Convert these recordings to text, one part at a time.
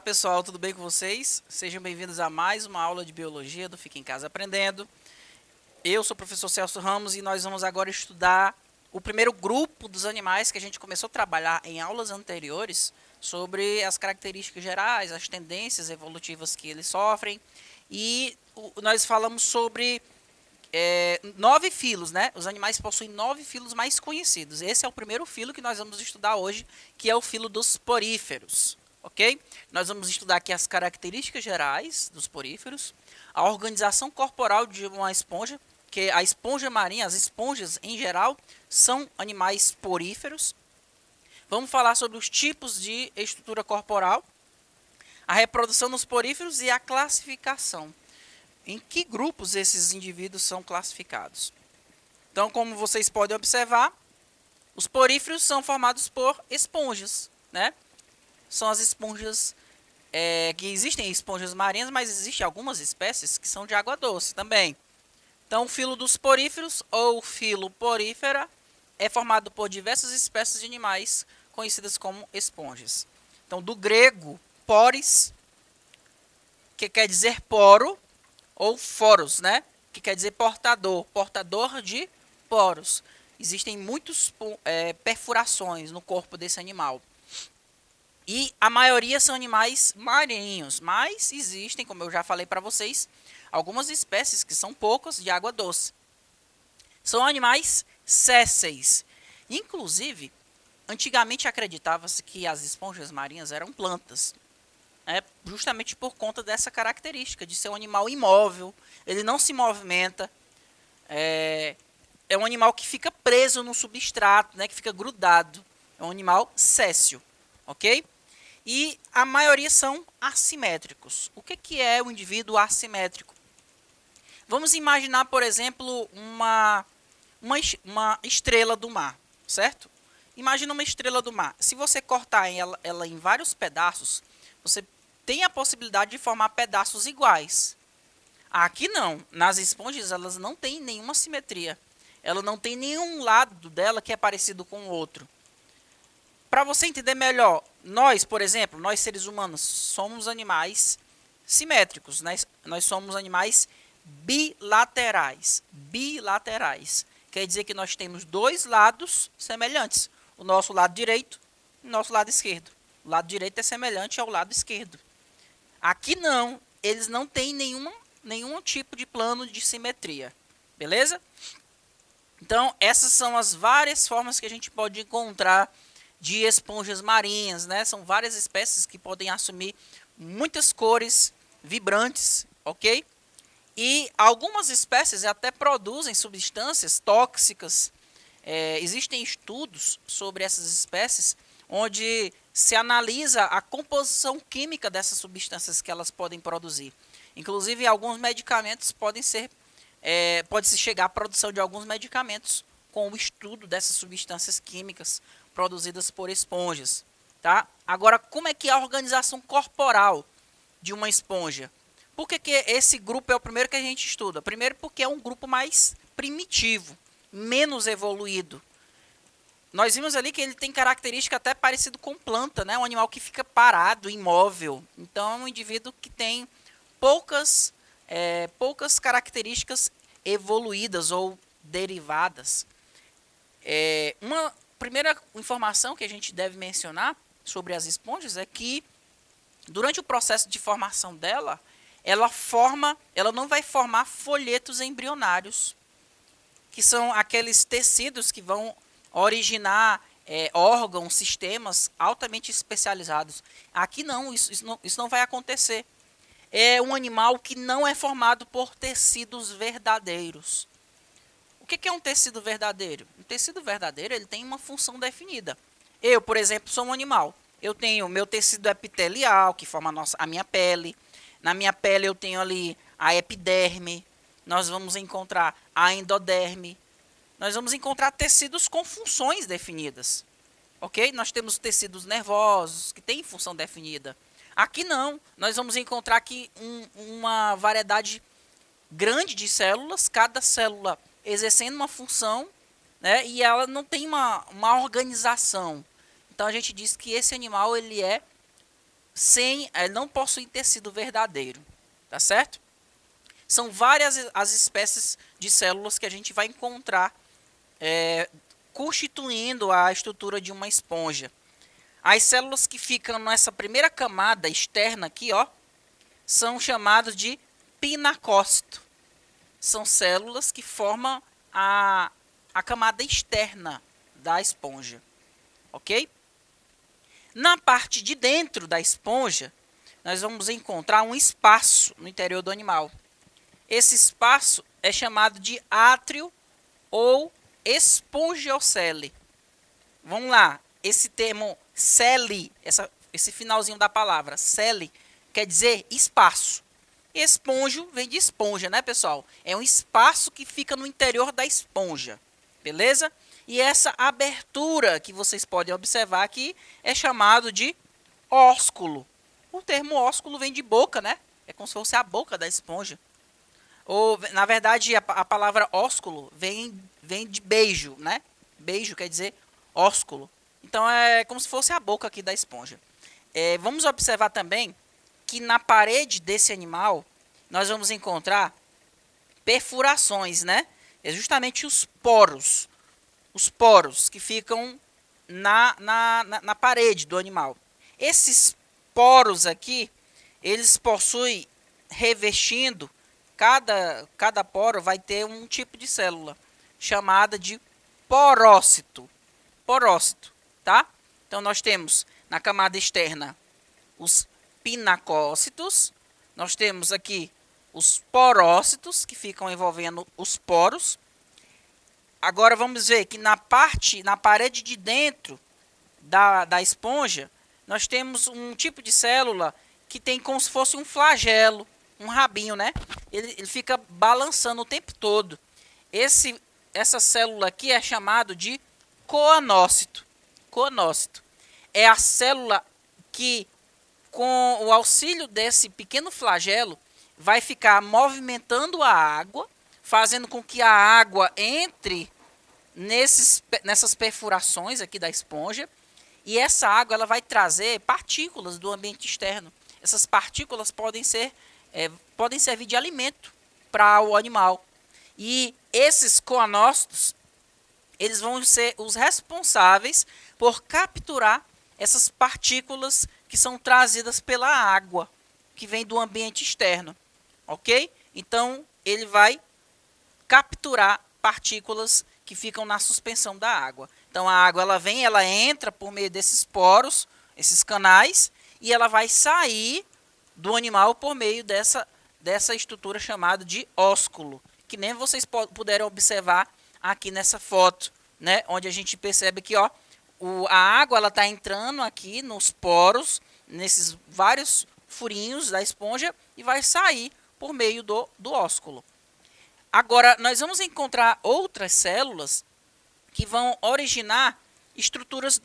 pessoal, tudo bem com vocês? Sejam bem-vindos a mais uma aula de Biologia do Fica em Casa Aprendendo. Eu sou o professor Celso Ramos e nós vamos agora estudar o primeiro grupo dos animais que a gente começou a trabalhar em aulas anteriores sobre as características gerais, as tendências evolutivas que eles sofrem. E nós falamos sobre 9 filos, né? Os animais possuem 9 filos mais conhecidos. Esse é o primeiro filo que nós vamos estudar hoje, que é o filo dos poríferos. Ok? Nós vamos estudar aqui as características gerais dos poríferos, a organização corporal de uma esponja, que a esponja marinha, as esponjas em geral, são animais poríferos. Vamos falar sobre os tipos de estrutura corporal, a reprodução dos poríferos e a classificação. Em que grupos esses indivíduos são classificados? Então, como vocês podem observar, os poríferos são formados por esponjas, né? São as esponjas, que existem esponjas marinhas, mas existem algumas espécies que são de água doce também. Então, o filo dos poríferos, ou filo porífera, é formado por diversas espécies de animais conhecidas como esponjas. Então, do grego, poris, que quer dizer poro, ou foros, né? Que quer dizer portador, portador de poros. Existem muitas perfurações no corpo desse animal. E a maioria são animais marinhos, mas existem, como eu já falei para vocês, algumas espécies que são poucas de água doce. São animais sésseis. Inclusive, antigamente acreditava-se que as esponjas marinhas eram plantas, justamente por conta dessa característica de ser um animal imóvel, ele não se movimenta, é um animal que fica preso no substrato, né, que fica grudado, é um animal sésseo, ok? E a maioria são assimétricos. O que é o indivíduo assimétrico? Vamos imaginar, por exemplo, uma estrela do mar, certo? Imagina uma estrela do mar. Se você cortar ela em vários pedaços, você tem a possibilidade de formar pedaços iguais. Aqui não. Nas esponjas, elas não têm nenhuma simetria. Ela não tem nenhum lado dela que é parecido com o outro. Para você entender melhor, nós, por exemplo, nós seres humanos, somos animais simétricos. Nós somos animais bilaterais. Bilaterais. Quer dizer que nós temos dois lados semelhantes. O nosso lado direito e o nosso lado esquerdo. O lado direito é semelhante ao lado esquerdo. Aqui não. Eles não têm nenhum tipo de plano de simetria. Beleza? Então, essas são as várias formas que a gente pode encontrar de esponjas marinhas, né? São várias espécies que podem assumir muitas cores vibrantes, ok? E algumas espécies até produzem substâncias tóxicas. Existem estudos sobre essas espécies onde se analisa a composição química dessas substâncias que elas podem produzir. Inclusive, alguns medicamentos pode-se chegar à produção de alguns medicamentos com o estudo dessas substâncias químicas produzidas por esponjas, tá? Agora, como é que é a organização corporal de uma esponja? Por que esse grupo é o primeiro que a gente estuda? Primeiro porque é um grupo mais primitivo, menos evoluído. Nós vimos ali que ele tem característica até parecido com planta, né? Um animal que fica parado, imóvel. Então, é um indivíduo que tem poucas características evoluídas ou derivadas. Uma primeira informação que a gente deve mencionar sobre as esponjas é que durante o processo de formação dela, ela não vai formar folhetos embrionários, que são aqueles tecidos que vão originar órgãos, sistemas altamente especializados. Aqui não, isso não vai acontecer. É um animal que não é formado por tecidos verdadeiros. O que é um tecido verdadeiro? Um tecido verdadeiro ele tem uma função definida. Eu, por exemplo, sou um animal. Eu tenho meu tecido epitelial, que forma a minha pele. Na minha pele eu tenho ali a epiderme. Nós vamos encontrar a endoderme. Nós vamos encontrar tecidos com funções definidas. Ok? Nós temos tecidos nervosos, que têm função definida. Aqui não. Nós vamos encontrar aqui uma variedade grande de células, cada célula exercendo uma função, né, e ela não tem uma organização. Então a gente diz que esse animal ele é não possuem tecido verdadeiro, tá certo? São várias as espécies de células que a gente vai encontrar constituindo a estrutura de uma esponja. As células que ficam nessa primeira camada externa aqui, ó, são chamadas de pinacócito. São células que formam a camada externa da esponja, ok? Na parte de dentro da esponja, nós vamos encontrar um espaço no interior do animal. Esse espaço é chamado de átrio ou espongiocele. Vamos lá, esse termo cele, esse finalzinho da palavra, cele, quer dizer espaço. Esponjo vem de esponja, né, pessoal? É um espaço que fica no interior da esponja, beleza? E essa abertura que vocês podem observar aqui é chamado de ósculo. O termo ósculo vem de boca, né? É como se fosse a boca da esponja. Ou, na verdade, a palavra ósculo vem de beijo, né? Beijo quer dizer ósculo. Então, é como se fosse a boca aqui da esponja. Vamos observar também que na parede desse animal, nós vamos encontrar perfurações, né? É justamente os poros. Os poros que ficam na parede do animal. Esses poros aqui, eles possuem revestindo, cada poro vai ter um tipo de célula, chamada de porócito. Porócito, tá? Então, nós temos na camada externa os pinacócitos, nós temos aqui os porócitos, que ficam envolvendo os poros. Agora vamos ver que na parede de dentro da esponja, nós temos um tipo de célula que tem como se fosse um flagelo, um rabinho, né? Ele fica balançando o tempo todo. Essa célula aqui é chamado de coanócito. Coanócito é a célula que, com o auxílio desse pequeno flagelo, vai ficar movimentando a água, fazendo com que a água entre nessas perfurações aqui da esponja, e essa água ela vai trazer partículas do ambiente externo. Essas partículas podem servir de alimento para o animal. E esses coanócitos, eles vão ser os responsáveis por capturar essas partículas que são trazidas pela água, que vem do ambiente externo, ok? Então, ele vai capturar partículas que ficam na suspensão da água. Então, a água ela entra por meio desses poros, esses canais, e ela vai sair do animal por meio dessa estrutura chamada de ósculo, que nem vocês puderam observar aqui nessa foto, né? Onde a gente percebe que, ó, a água ela está entrando aqui nos poros, nesses vários furinhos da esponja, e vai sair por meio do ósculo. Agora, nós vamos encontrar outras células que vão originar estruturas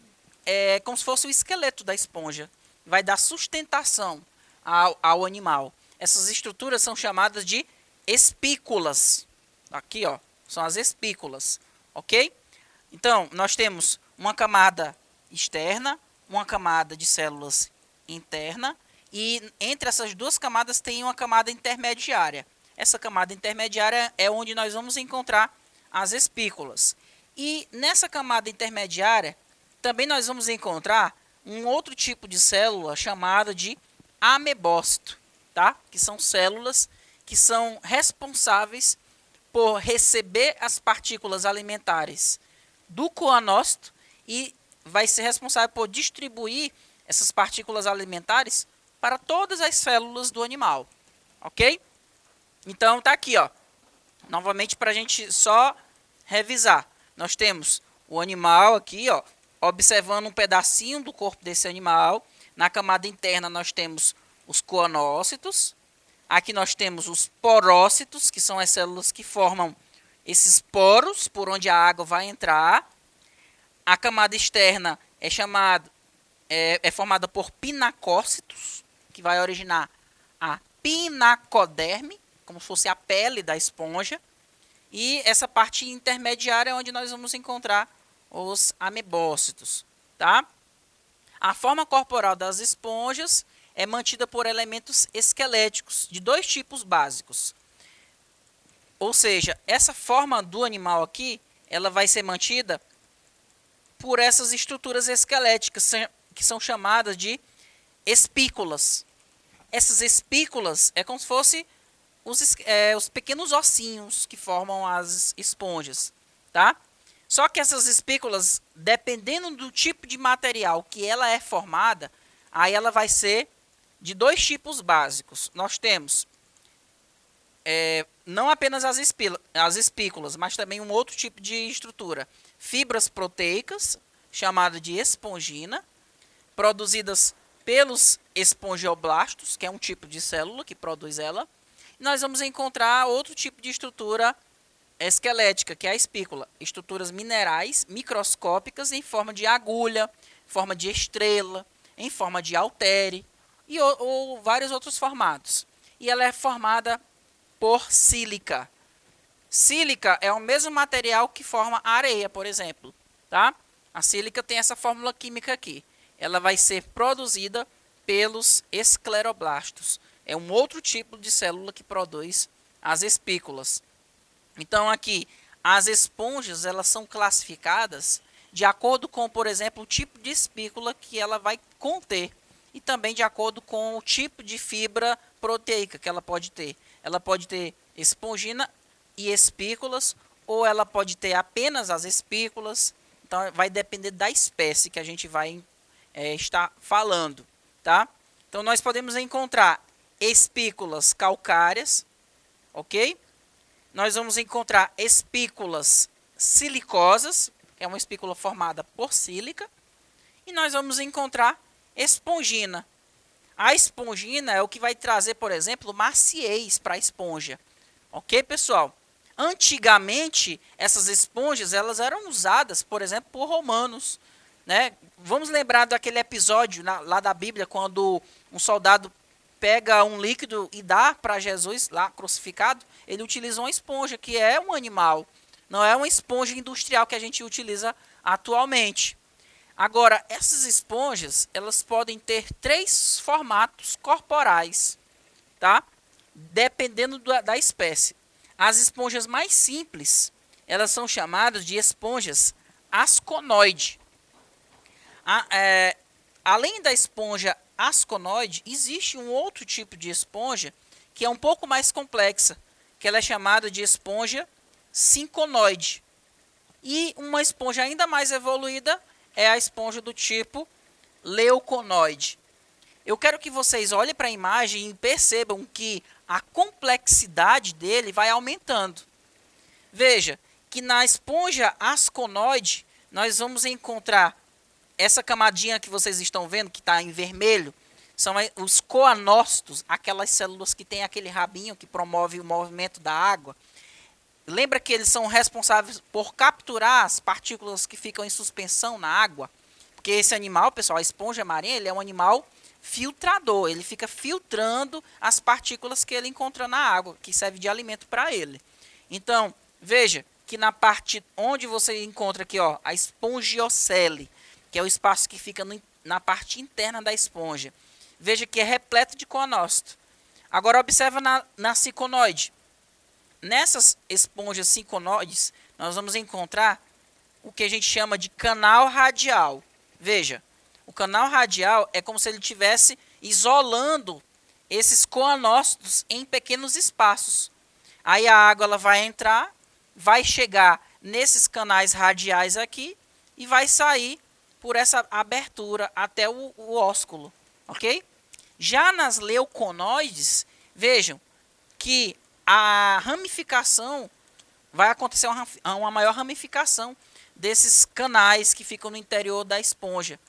como se fosse o esqueleto da esponja. Vai dar sustentação ao animal. Essas estruturas são chamadas de espículas. Aqui, ó, são as espículas, ok? Então, nós temos uma camada externa, uma camada de células interna, e entre essas duas camadas tem uma camada intermediária. Essa camada intermediária é onde nós vamos encontrar as espículas. E nessa camada intermediária, também nós vamos encontrar um outro tipo de célula chamada de amebócito, tá? Que são células que são responsáveis por receber as partículas alimentares do coanócito e vai ser responsável por distribuir essas partículas alimentares para todas as células do animal, ok? Então, tá aqui, ó. Novamente, para a gente só revisar. Nós temos o animal aqui, ó, observando um pedacinho do corpo desse animal. Na camada interna, nós temos os coanócitos. Aqui nós temos os porócitos, que são as células que formam esses poros por onde a água vai entrar. A camada externa é formada por pinacócitos, que vai originar a pinacoderme, como se fosse a pele da esponja. E essa parte intermediária é onde nós vamos encontrar os amebócitos, tá? A forma corporal das esponjas é mantida por elementos esqueléticos de dois tipos básicos. Ou seja, essa forma do animal aqui, ela vai ser mantida por essas estruturas esqueléticas que são chamadas de espículas. Essas espículas é como se fosse os pequenos ossinhos que formam as esponjas, tá? Só que essas espículas, dependendo do tipo de material que ela é formada, aí ela vai ser de dois tipos básicos. Nós temos não apenas as espículas, mas também um outro tipo de estrutura. Fibras proteicas, chamada de espongina, produzidas pelos espongioblastos, que é um tipo de célula que produz ela. E nós vamos encontrar outro tipo de estrutura esquelética, que é a espícula. Estruturas minerais microscópicas em forma de agulha, forma de estrela, em forma de haltere ou vários outros formatos. E ela é formada por sílica. Sílica é o mesmo material que forma a areia, por exemplo, tá? A sílica tem essa fórmula química aqui. Ela vai ser produzida pelos escleroblastos. É um outro tipo de célula que produz as espículas. Então aqui, as esponjas, elas são classificadas de acordo com, por exemplo, o tipo de espícula que ela vai conter. E também de acordo com o tipo de fibra proteica que ela pode ter. Ela pode ter espongina e espículas, ou ela pode ter apenas as espículas. Então vai depender da espécie que a gente vai estar falando, tá? Então nós podemos encontrar espículas calcárias, ok? Nós vamos encontrar espículas silicosas, que é uma espícula formada por sílica, e nós vamos encontrar espongina. A espongina é o que vai trazer, por exemplo, maciez para a esponja. Ok, pessoal? Antigamente, essas esponjas elas eram usadas, por exemplo, por romanos, né? Vamos lembrar daquele episódio lá da Bíblia, quando um soldado pega um líquido e dá para Jesus, lá crucificado. Ele utiliza uma esponja, que é um animal. Não é uma esponja industrial que a gente utiliza atualmente. Agora, essas esponjas, elas podem ter 3 formatos corporais, tá? Dependendo da espécie. As esponjas mais simples, elas são chamadas de esponjas asconoide. Além da esponja asconoide, existe um outro tipo de esponja que é um pouco mais complexa, que ela é chamada de esponja sinconoide. E uma esponja ainda mais evoluída é a esponja do tipo leuconoide. Eu quero que vocês olhem para a imagem e percebam que a complexidade dele vai aumentando. Veja que na esponja asconoide nós vamos encontrar essa camadinha que vocês estão vendo, que está em vermelho, são os coanócitos, aquelas células que têm aquele rabinho que promove o movimento da água. Lembra que eles são responsáveis por capturar as partículas que ficam em suspensão na água? Porque esse animal, pessoal, a esponja marinha, ele é um animal filtrador. Ele fica filtrando as partículas que ele encontra na água, que serve de alimento para ele. Então, veja que na parte onde você encontra aqui, ó, a espongiocele, que é o espaço que fica na parte interna da esponja. Veja que é repleto de coanócito. Agora observa na ciconoide. Nessas esponjas sinconoides, nós vamos encontrar o que a gente chama de canal radial. Veja, o canal radial é como se ele estivesse isolando esses coanócitos em pequenos espaços. Aí a água ela vai entrar, vai chegar nesses canais radiais aqui e vai sair por essa abertura até o ósculo, ok? Já nas leuconoides, vejam que a ramificação, vai acontecer uma maior ramificação desses canais que ficam no interior da esponja.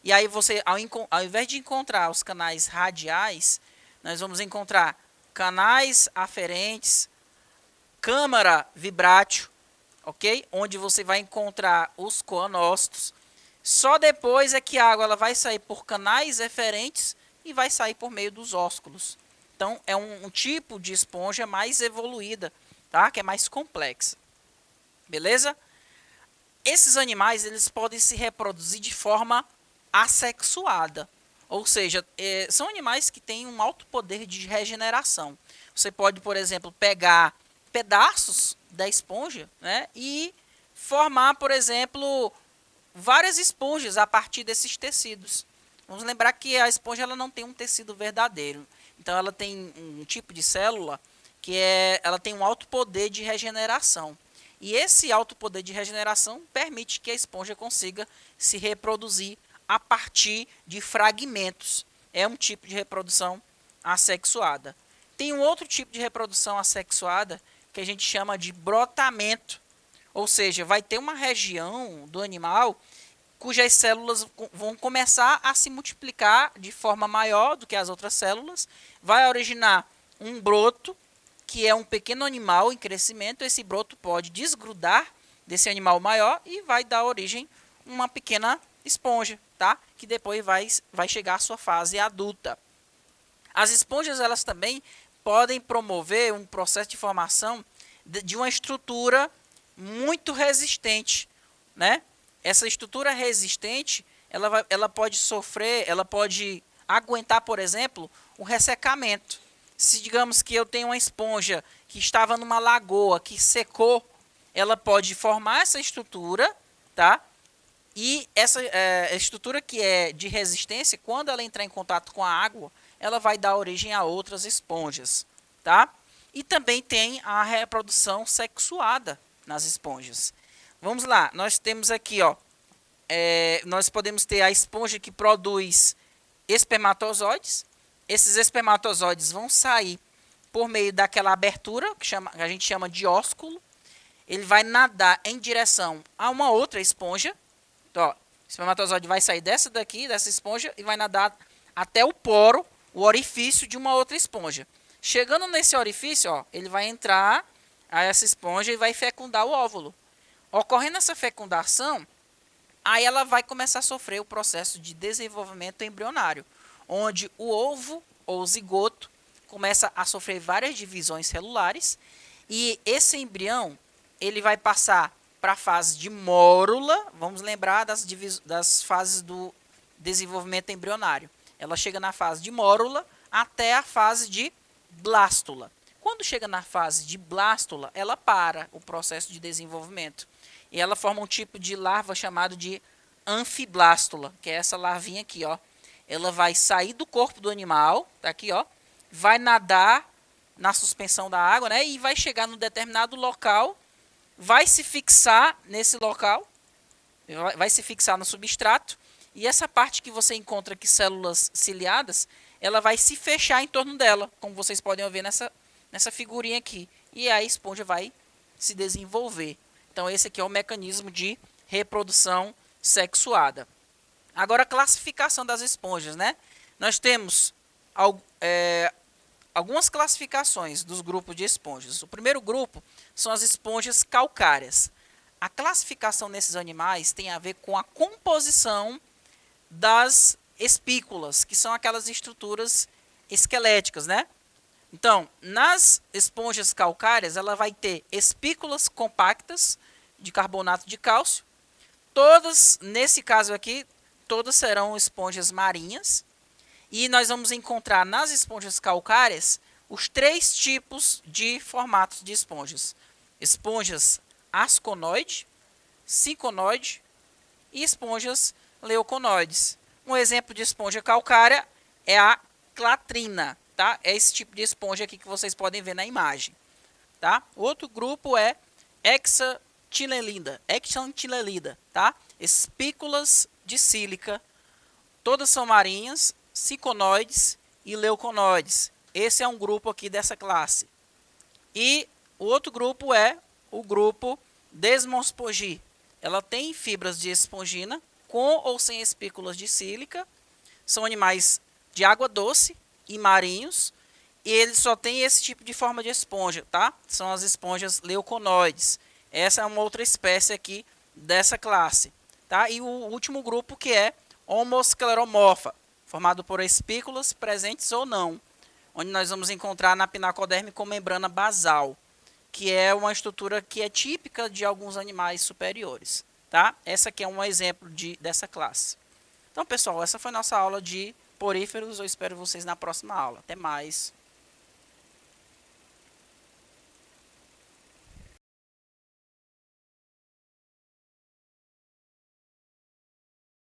E aí você, ao invés de encontrar os canais radiais, nós vamos encontrar canais aferentes, câmara vibrátil, ok? Onde você vai encontrar os coanócitos. Só depois é que a água ela vai sair por canais eferentes e vai sair por meio dos ósculos. Então, é um tipo de esponja mais evoluída, tá? Que é mais complexa. Beleza? Esses animais eles podem se reproduzir de forma assexuada. Ou seja, são animais que têm um alto poder de regeneração. Você pode, por exemplo, pegar pedaços da esponja, né, e formar, por exemplo, várias esponjas a partir desses tecidos. Vamos lembrar que a esponja ela não tem um tecido verdadeiro. Então ela tem um tipo de célula que ela tem um alto poder de regeneração. E esse alto poder de regeneração permite que a esponja consiga se reproduzir a partir de fragmentos. É um tipo de reprodução assexuada. Tem um outro tipo de reprodução assexuada que a gente chama de brotamento. Ou seja, vai ter uma região do animal cujas células vão começar a se multiplicar de forma maior do que as outras células, vai originar um broto, que é um pequeno animal em crescimento. Esse broto pode desgrudar desse animal maior e vai dar origem a uma pequena esponja, tá? Que depois vai chegar à sua fase adulta. As esponjas elas também podem promover um processo de formação de uma estrutura muito resistente, né? Essa estrutura resistente, ela pode sofrer, ela pode aguentar, por exemplo, o ressecamento. Se digamos que eu tenho uma esponja que estava numa lagoa, que secou, ela pode formar essa estrutura, tá? E essa estrutura que é de resistência, quando ela entrar em contato com a água, ela vai dar origem a outras esponjas, tá? E também tem a reprodução sexuada nas esponjas. Vamos lá, nós temos aqui, ó, nós podemos ter a esponja que produz espermatozoides. Esses espermatozoides vão sair por meio daquela abertura, que a gente chama de ósculo. Ele vai nadar em direção a uma outra esponja. Então, ó, o espermatozoide vai sair dessa esponja, e vai nadar até o poro, o orifício de uma outra esponja. Chegando nesse orifício, ó, ele vai entrar a essa esponja e vai fecundar o óvulo. Ocorrendo essa fecundação, aí ela vai começar a sofrer o processo de desenvolvimento embrionário, onde o ovo ou zigoto começa a sofrer várias divisões celulares, e esse embrião ele vai passar para a fase de mórula. Vamos lembrar das fases do desenvolvimento embrionário. Ela chega na fase de mórula até a fase de blástula. Quando chega na fase de blástula, ela para o processo de desenvolvimento. E ela forma um tipo de larva chamado de anfiblástula, que é essa larvinha aqui, ó. Ela vai sair do corpo do animal, tá aqui, ó, vai nadar na suspensão da água, né, e vai chegar num determinado local, vai se fixar nesse local, vai se fixar no substrato, e essa parte que você encontra aqui, células ciliadas, ela vai se fechar em torno dela, como vocês podem ver nessa figurinha aqui, e a esponja vai se desenvolver. Então esse aqui é o mecanismo de reprodução sexuada. Agora a classificação das esponjas, né? Nós temos algumas classificações dos grupos de esponjas. O primeiro grupo são as esponjas calcárias. A classificação nesses animais tem a ver com a composição das espículas, que são aquelas estruturas esqueléticas, né? Então, nas esponjas calcárias, ela vai ter espículas compactas de carbonato de cálcio. Todas, nesse caso aqui, todas serão esponjas marinhas. E nós vamos encontrar nas esponjas calcárias os 3 tipos de formatos de esponjas. Esponjas asconoide, sinconoide e esponjas leuconoides. Um exemplo de esponja calcária é a clatrina, tá? É esse tipo de esponja aqui que vocês podem ver na imagem, tá? Outro grupo é hexantilelida, tá? Espículas de sílica, todas são marinhas, sinconoides e leuconoides. Esse é um grupo aqui dessa classe. E o outro grupo é o grupo Desmospogi. Ela tem fibras de espongina, com ou sem espículas de sílica. São animais de água doce e marinhos. E eles só têm esse tipo de forma de esponja, tá? São as esponjas leuconoides. Essa é uma outra espécie aqui dessa classe, tá? E o último grupo que é homoscleromorfa, formado por espículas presentes ou não, onde nós vamos encontrar na pinacoderme com membrana basal, que é uma estrutura que é típica de alguns animais superiores, tá? Essa aqui é um exemplo dessa classe. Então, pessoal, essa foi nossa aula de poríferos. Eu espero vocês na próxima aula. Até mais.